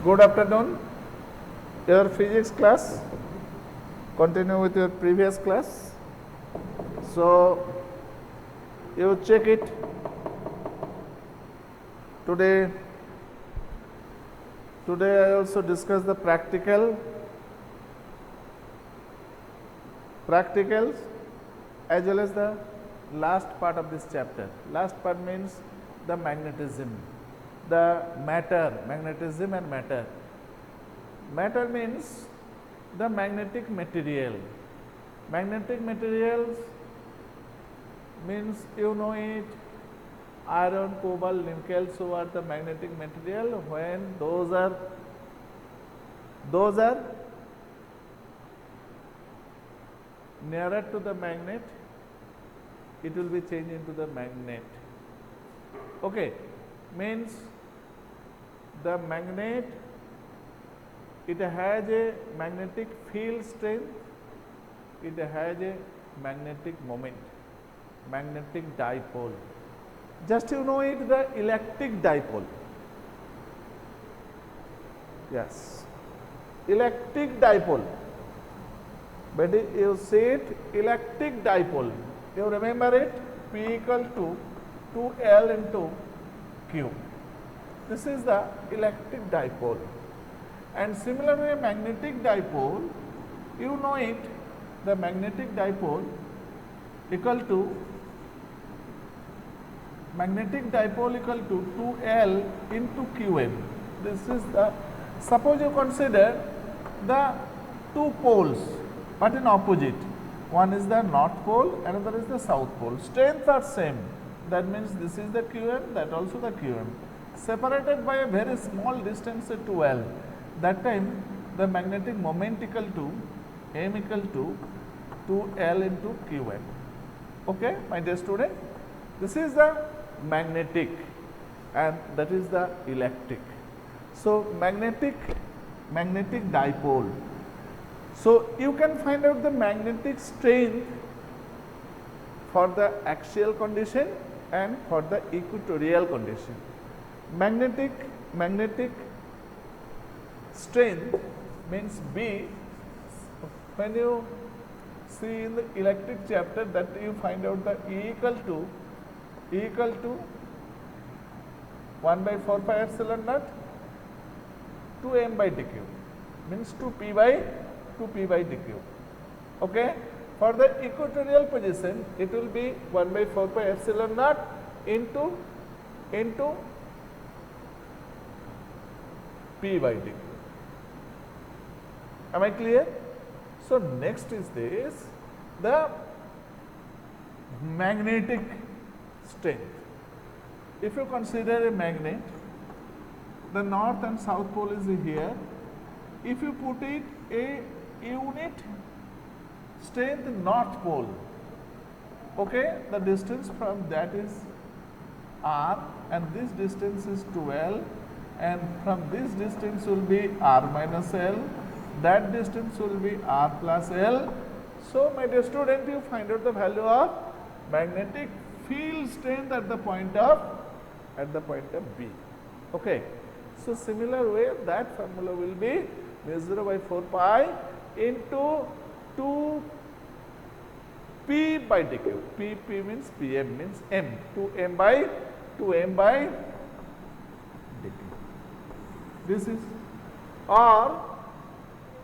Good afternoon. Your physics class. Continue with your previous class. So you check it today. Today I also discuss the practicals as well as the last part of this chapter. Last part means the magnetism, the matter, magnetism and matter. Matter means the magnetic material. Magnetic materials means you know it, iron, cobalt, nickel, so are the magnetic material. When those are nearer to the magnet, it will be changed into the magnet. Okay, means the magnet, it has a magnetic field strength, it has a magnetic moment, magnetic dipole. Just you know it, the electric dipole. Yes, electric dipole. But you see it, electric dipole. You remember it? P equal to 2L into Q. This is the electric dipole. And similarly, magnetic dipole, you know it, the magnetic dipole equal to 2L into Qm. This is the, suppose you consider the two poles, but in opposite. One is the north pole, another is the south pole. Strength are same. That means this is the Qm, that also the Qm. Separated by a very small distance, 2L. That time the magnetic moment equal to M equal to 2L into Qm. Okay, my dear student. This is the magnetic and that is the electric. So magnetic dipole. So you can find out the magnetic strength for the axial condition and for the equatorial condition. Magnetic strength means B. When you see in the electric chapter, that you find out the E equal to 1 by 4 pi epsilon naught 2m by dq, means 2p by dq. Okay. For the equatorial position, it will be 1 by 4 pi epsilon naught into p by dq. Am I clear? So next is this, the magnetic strength. If you consider a magnet, the north and south pole is here. If you put it a unit strength north pole, okay, the distance from that is r and this distance is 12, and from this distance will be r minus l, that distance will be r plus l. So my dear student, you find out the value of magnetic field strength at the point of B. Okay. So similar way, that formula will be mu0 by 4 pi into 2p by dq. P means Pm means m, 2m by dq. This is, or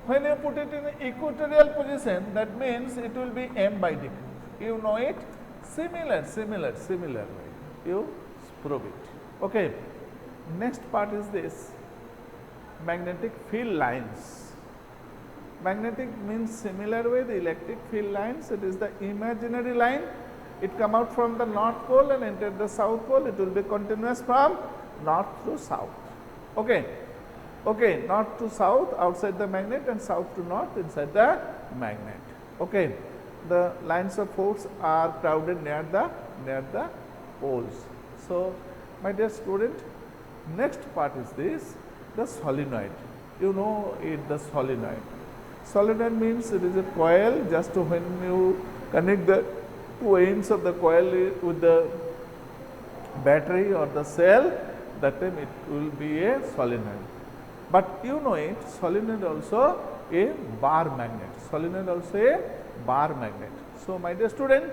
when you put it in equatorial position, that means it will be m by dq. You know it, similar way. You prove it. Okay. Next part is this, magnetic field lines. Magnetic means similar way, the electric field lines, it is the imaginary line. It come out from the north pole and enter the south pole. It will be continuous from north to south. Okay. Okay, north to south outside the magnet and south to north inside the magnet. Okay. The lines of force are crowded near the poles. So my dear student, next part is this, the solenoid. You know it, the solenoid. Solenoid means it is a coil. Just when you connect the two ends of the coil with the battery or the cell, that time it will be a solenoid. but you know it, solenoid also a bar magnet, solenoid also a bar magnet. So, my dear student,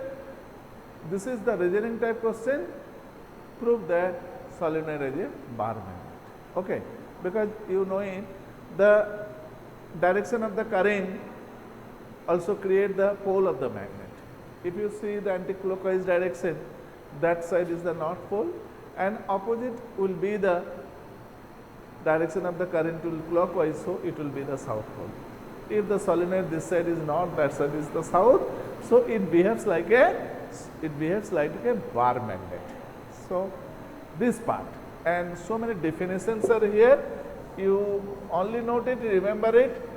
this is the reasoning type question. Prove that solenoid is a bar magnet. Okay, because you know it, the direction of the current also create the pole of the magnet. If you see the anti-clockwise direction, that side is the north pole, and opposite will be the direction of the current will clockwise, so it will be the south pole. If the solenoid this side is north, that side is the south, so it behaves like a bar magnet. So, this part, and so many definitions are here. You only note it, remember it.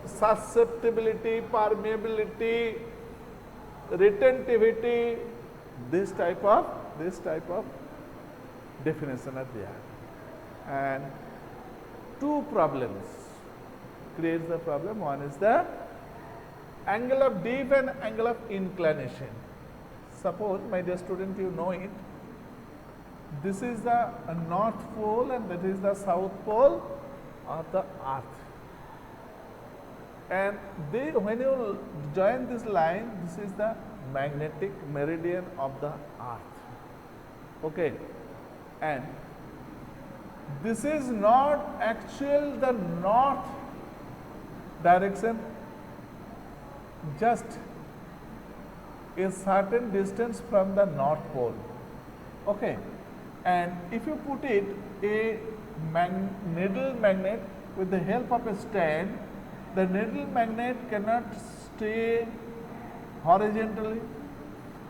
Susceptibility, permeability, retentivity, this type of definition are there. And two problems creates the problem. One is the angle of dip and angle of inclination. Suppose, my dear student, you know it, this is the north pole and that is the south pole of the earth. And when you join this line, this is the magnetic meridian of the earth. Okay. And this is not actual the north direction, just a certain distance from the north pole. Okay. And if you put it a needle magnet with the help of a stand, the needle magnet cannot stay horizontally.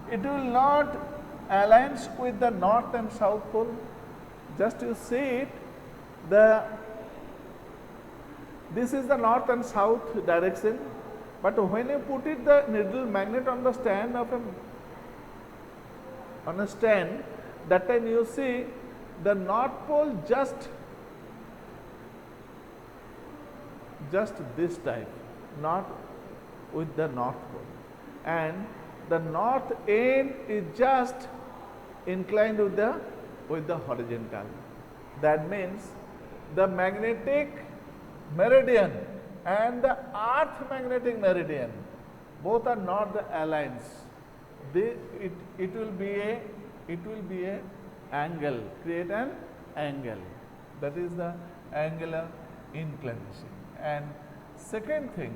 It will not align with the north and south pole. Just you see it, this is the north and south direction, but when you put it the needle magnet on the stand that time you see the north pole just this type, not with the north pole, and the north end is just inclined with the horizontal. That means the magnetic meridian and the earth magnetic meridian both are not the aligned. It will be a angle, create an angle, that is the angular inclination. And second thing,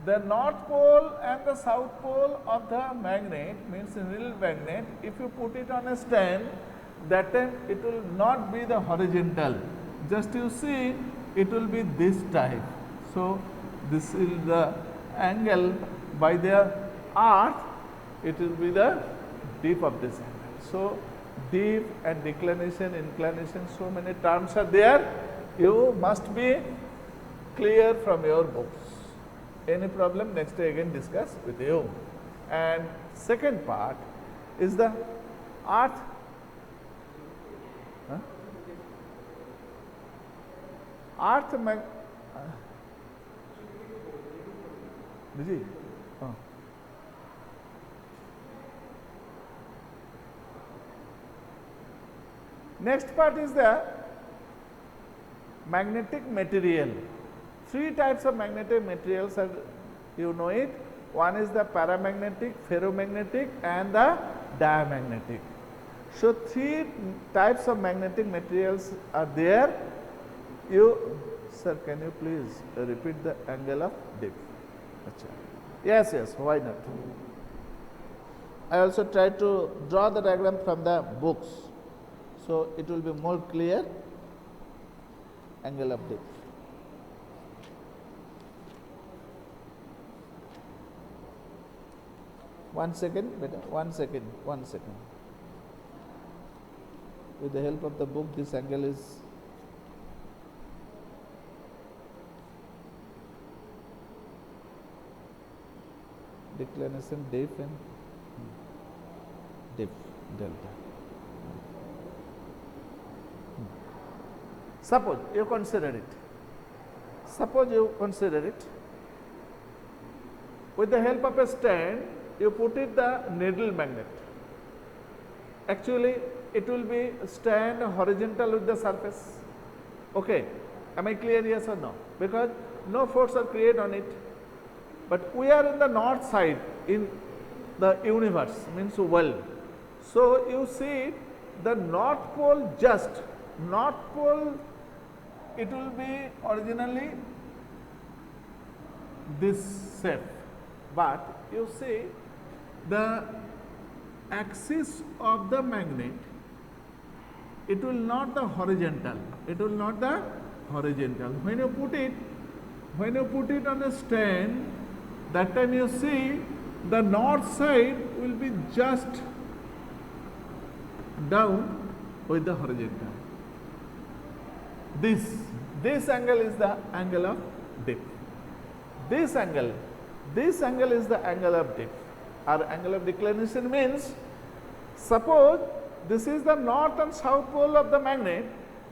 the north pole and the south pole of the magnet, means needle magnet, if you put it on a stand, that time it will not be the horizontal, just you see it will be this type. So, this is the angle by the earth, it will be the dip of this angle. So, dip and declination, inclination, so many terms are there, you must be clear from your books. Any problem, next day again discuss with you. And second part is the earth. Next part is the magnetic material. Three types of magnetic materials are, you know it. One is the paramagnetic, ferromagnetic and the diamagnetic. So, three types of magnetic materials are there. Sir, can you please repeat the angle of dip? Yes, why not? I also try to draw the diagram from the books, so it will be more clear. Angle of dip. One second. With the help of the book, this angle is declination, dip and dip, delta. Suppose you consider it. With the help of a stand, you put it the needle magnet. Actually, it will be stand horizontal with the surface. Okay. Am I clear, yes or no? Because no force are created on it. But we are in the north side in the universe, means world. So you see the north pole, just north pole, it will be originally this shape, but you see the axis of the magnet, it will not the horizontal, it will not the horizontal. When you put it on a stand, that time you see the north side will be just down with the horizontal. This angle is the angle of dip. This angle is the angle of dip. Or angle of declination means, suppose this is the north and south pole of the magnet,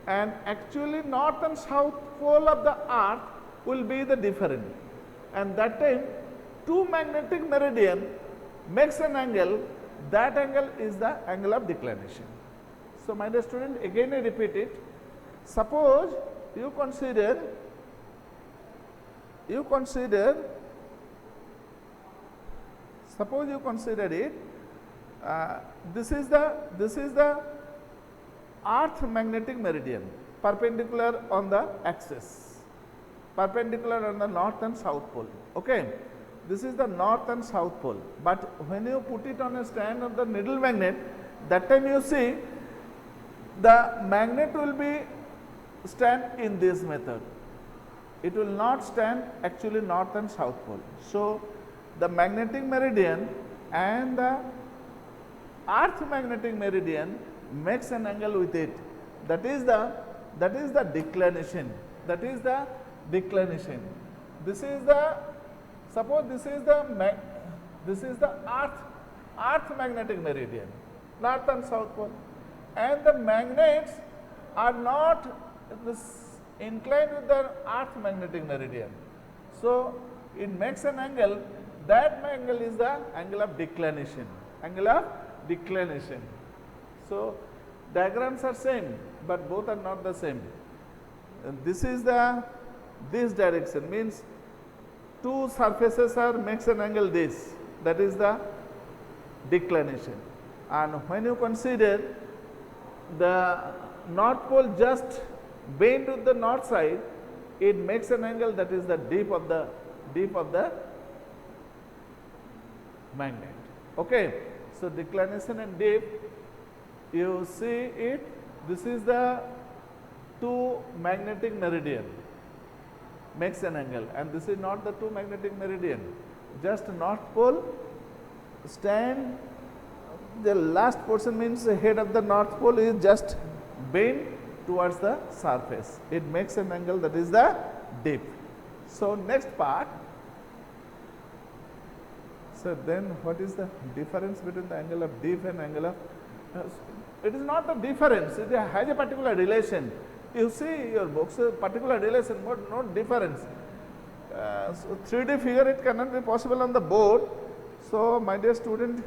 and actually north and south pole of the earth will be the different, and that time two magnetic meridian makes an angle, that angle is the angle of declination. So my dear student, again I repeat it. Suppose you consider it, this is the earth magnetic meridian, perpendicular on the axis, perpendicular on the north and south pole. Okay, this is the north and south pole, but when you put it on a stand of the needle magnet, that time you see the magnet will be stand in this method. It will not stand actually north and south pole. So the magnetic meridian and the earth magnetic meridian makes an angle with it. That is the declination. That is the declination. This is the, suppose this is the earth magnetic meridian, north and south pole, and the magnets are not inclined with the earth magnetic meridian. So it makes an angle, that angle is the angle of declination, angle of declination. So diagrams are same, but both are not the same. And this is this direction, means two surfaces are makes an angle this, that is the declination. And when you consider the north pole just bend to the north side, it makes an angle, that is the dip of the magnet. Okay, so declination and dip, you see it, this is the two magnetic meridian makes an angle, and this is not the two magnetic meridian, just north pole stand, the last portion means the head of the north pole is just bent towards the surface, it makes an angle, that is the dip. So next part, so then what is the difference between the angle of dip and angle of, it is not a difference, it has a particular relation. You see your books, a particular relation, but no difference. So 3D figure, it cannot be possible on the board. So my dear student,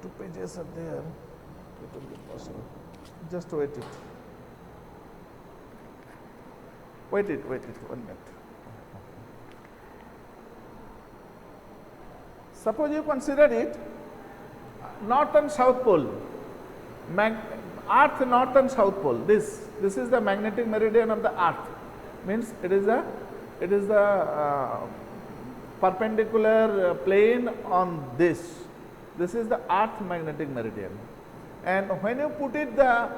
two pages are there, it will be possible. Just wait it. Wait it, 1 minute. Suppose you consider it, north and south pole, earth north and south pole, this is the magnetic meridian of the earth, means it is the perpendicular plane on this is the earth magnetic meridian, and when you put it the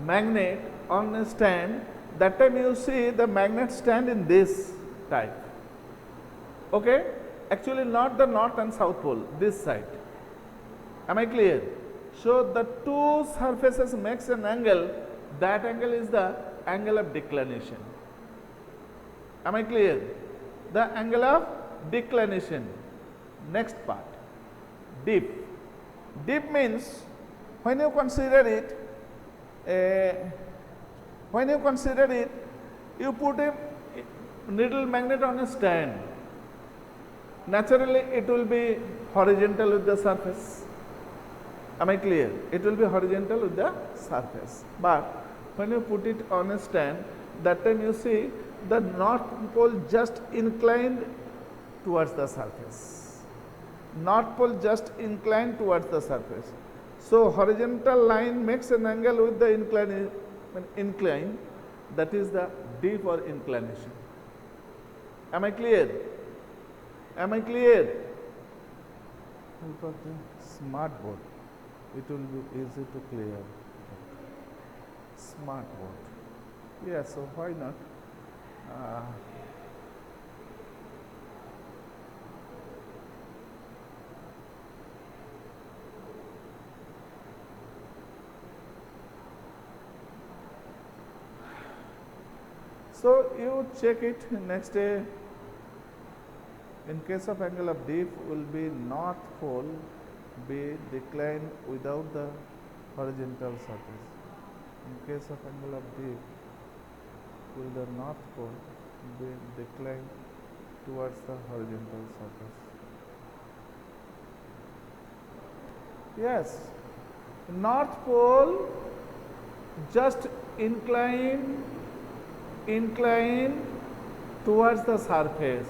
magnet on a stand, that time you see the magnet stand in this type. Okay, actually not the north and south pole, this side. Am I clear? So the two surfaces makes an angle, that angle is the angle of declination. Am I clear? The angle of declination. Next part, dip. Dip means when you consider it, you put a needle magnet on a stand. Naturally, it will be horizontal with the surface. Am I clear? It will be horizontal with the surface. But when you put it on a stand, that time you see the north pole just inclined towards the surface. North pole just inclined towards the surface. So horizontal line makes an angle with the incline, that is the D for inclination. Am I clear? Am I clear? For the smart board, it will be easy to clear. Smart board. Yeah, so why not? So you check it next day. In case of angle of dip will be north pole be declined without the horizontal surface. In case of angle of dip, will the north pole be declined towards the horizontal surface? Yes, north pole just incline towards the surface,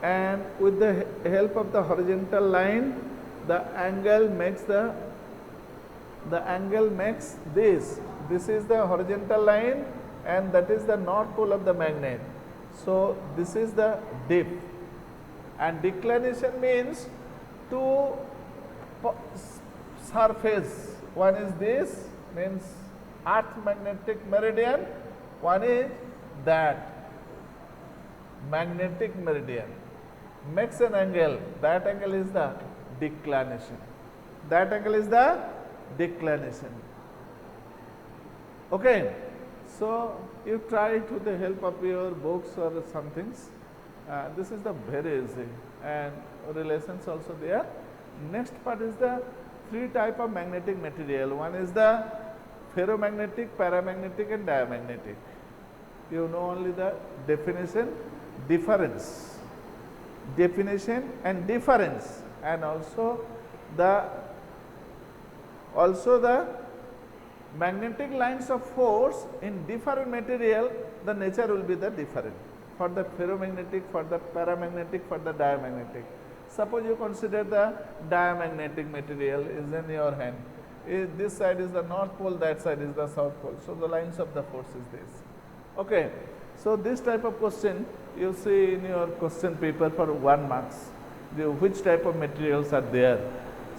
and with the help of the horizontal line, the angle makes this. This is the horizontal line, and that is the north pole of the magnet. So this is the dip, and declination means two surface. One is this, means earth magnetic meridian. One is that magnetic meridian makes an angle. That angle is the declination. That angle is the declination. Okay. So you try it with the help of your books or some things. This is the very easy, and relations also there. Next part is the three type of magnetic material. One is the ferromagnetic, paramagnetic, and diamagnetic. You know only the definition, difference, and difference, and also the magnetic lines of force in different material, the nature will be the different. For the ferromagnetic, for the paramagnetic, for the diamagnetic. Suppose you consider the diamagnetic material is in your hand. This side is the north pole, that side is the south pole. So the lines of the force is this. Okay. So this type of question you see in your question paper for 1 marks. Which type of materials are there?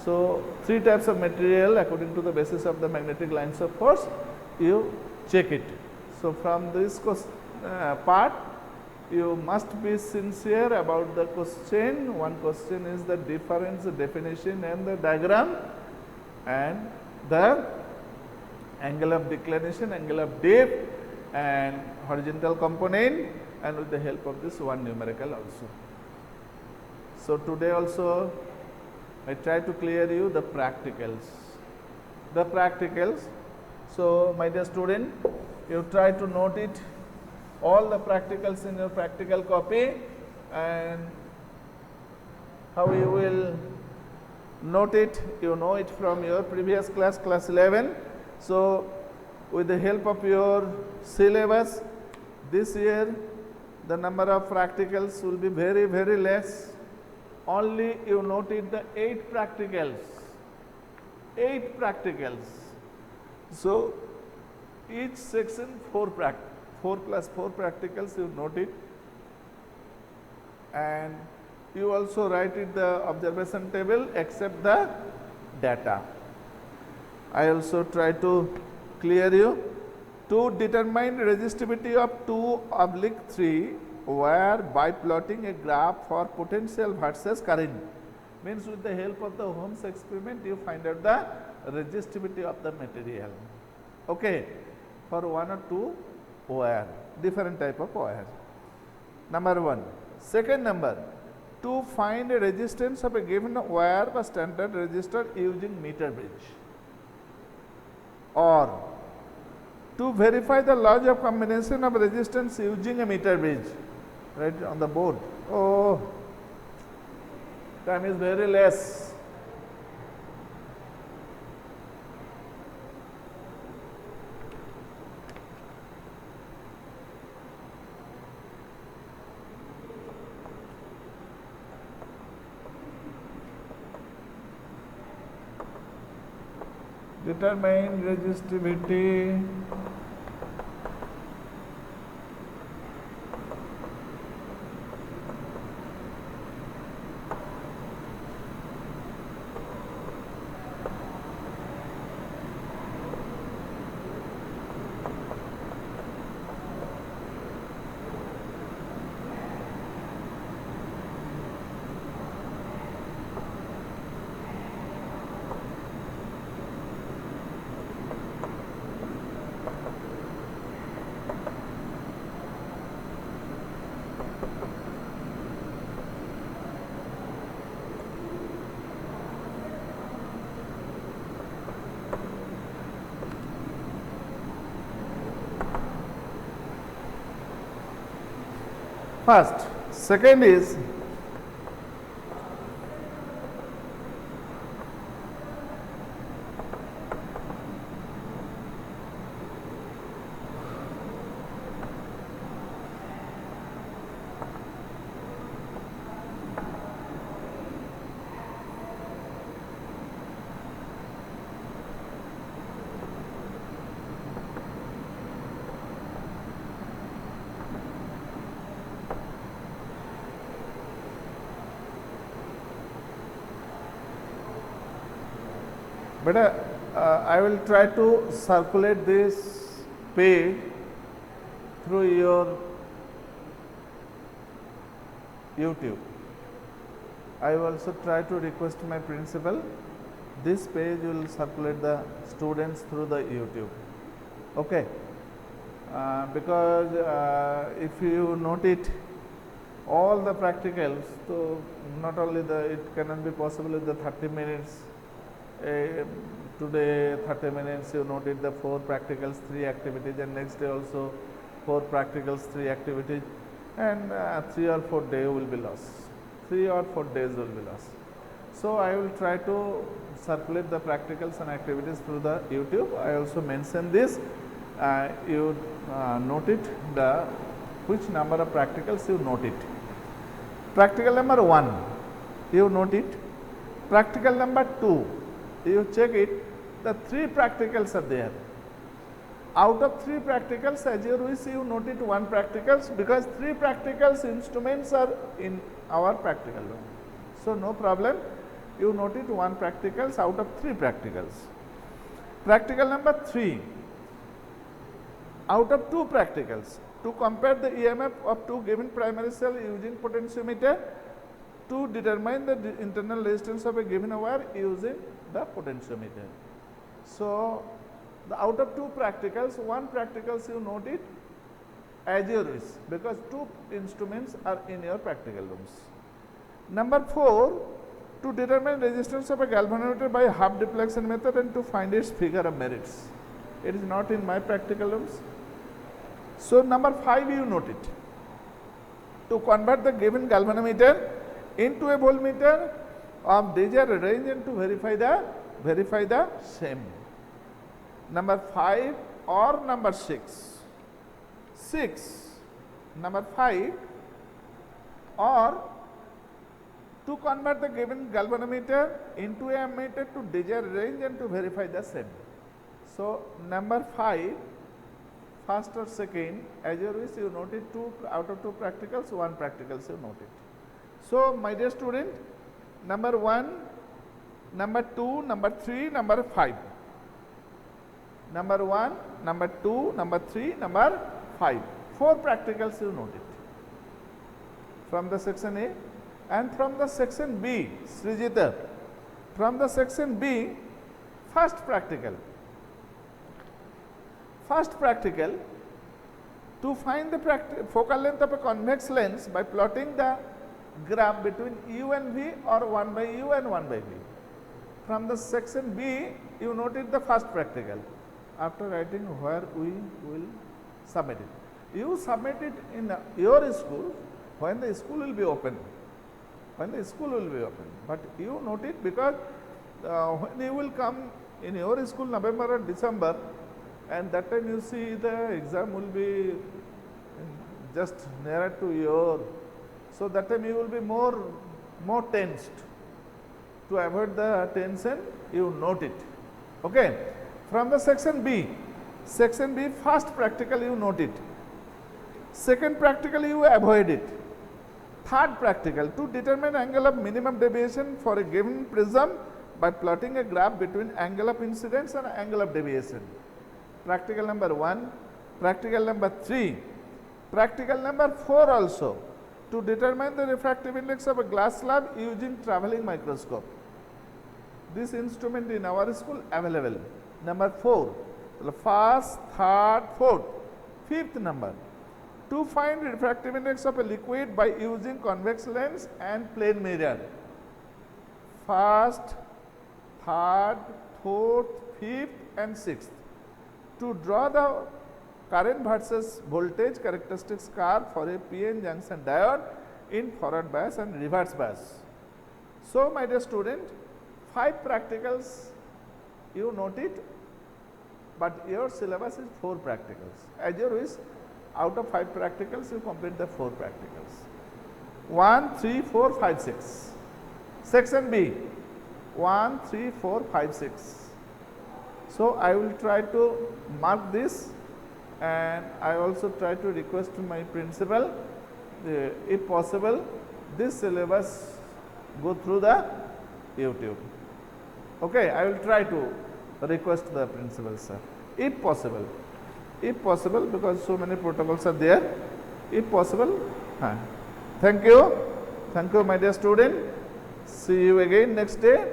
So three types of material according to the basis of the magnetic lines of force, you check it. So from this part, you must be sincere about the question. One question is the difference, the definition, and the diagram, and the angle of declination, angle of dip, and horizontal component, and with the help of this one numerical also. So today also I try to clear you the practicals. So my dear student, you try to note it, all the practicals in your practical copy, and how you will note it, you know it from your previous class, class 11. So with the help of your syllabus, this year the number of practicals will be very, very less. Only you noted the 8 practicals. So each section 4 plus 4 practicals you note it, and you also write it the observation table except the data. I also try to clear you. To determine resistivity of 2/3 wire by plotting a graph for potential versus current, means with the help of the Ohm's experiment you find out the resistivity of the material. Okay, for 1 or 2 wire, different type of wire. Number 1. Second number, to find a resistance of a given wire by standard resistor using meter bridge, or to verify the laws of combination of resistance using a meter bridge. Right on the board. Oh, time is very less. Determine resistivity first. Second is but I will try to circulate this page through your YouTube. I will also try to request my principal, this page will circulate the students through the YouTube, okay. Because if you note it, all the practicals, so not only it cannot be possible with the 30 minutes. Today 30 minutes you noted the 4 practicals, 3 activities, and next day also 4 practicals, 3 activities, and 3 or 4 days will be lost. 3 or 4 days will be lost. So I will try to circulate the practicals and activities through the YouTube. I also mention this. You note it, the which number of practicals you note it. Practical number 1, you note it. Practical number 2, you check it, the 3 practicals are there. Out of 3 practicals, as you wish, you note it 1 practicals, because 3 practicals instruments are in our practical room. So no problem, you note it 1 practicals out of 3 practicals. Practical number 3, out of 2 practicals, to compare the EMF of 2 given primary cell using potentiometer to determine the internal resistance of a given wire using the potentiometer. So out of 2 practicals, 1 practicals you note it as you wish, because 2 instruments are in your practical rooms. Number 4, to determine resistance of a galvanometer by half deflection method and to find its figure of merits. It is not in my practical rooms. So number 5, you note it, to convert the given galvanometer into a voltmeter of desired range and to verify the same. Number 5 or number 6. 6, number 5, or to convert the given galvanometer into a ammeter to desired range and to verify the same. So number 5, first or second, as you wish, you note it 2 out of 2 practicals, 1 practicals you note it. So my dear student, number 1, number 2, number 3, number 5. Number 1, number 2, number 3, number 5. 4 practicals you note it from the section A, and from the section B, Srijita, from the section B, first practical. First practical, to find the focal length of a convex lens by plotting the graph between U and V or 1 by U and 1 by V. From the section B, you noted the first practical. After writing where we will submit it. You submit it in your school when the school will be open. When the school will be open. But you note it because when you will come in your school November or December, and that time you see the exam will be just nearer to your, so that time you will be more tensed. To avoid the tension, you note it. Okay. From the section B, first practical you note it, second practical you avoid it, third practical to determine angle of minimum deviation for a given prism by plotting a graph between angle of incidence and angle of deviation. Practical number 1, practical number 3, practical number 4 also, to determine the refractive index of a glass slab using travelling microscope. This instrument in our school available. Number 4, first, third, fourth. Fifth number, to find refractive index of a liquid by using convex lens and plane mirror. First, third, fourth, fifth and sixth. To draw the current versus voltage characteristics curve for a PN junction diode in forward bias and reverse bias. So, my dear student, 5 practicals you note it, but your syllabus is 4 practicals. As your wish, out of 5 practicals you complete the 4 practicals. 1, 3, 4, 5, 6. Section B, 1, 3, 4, 5, 6. So, I will try to mark this, and I also try to request my principal, if possible, this syllabus go through the YouTube. Okay, I will try to request the principal, sir, if possible, because so many protocols are there, if possible. Thank you, my dear student. See you again next day.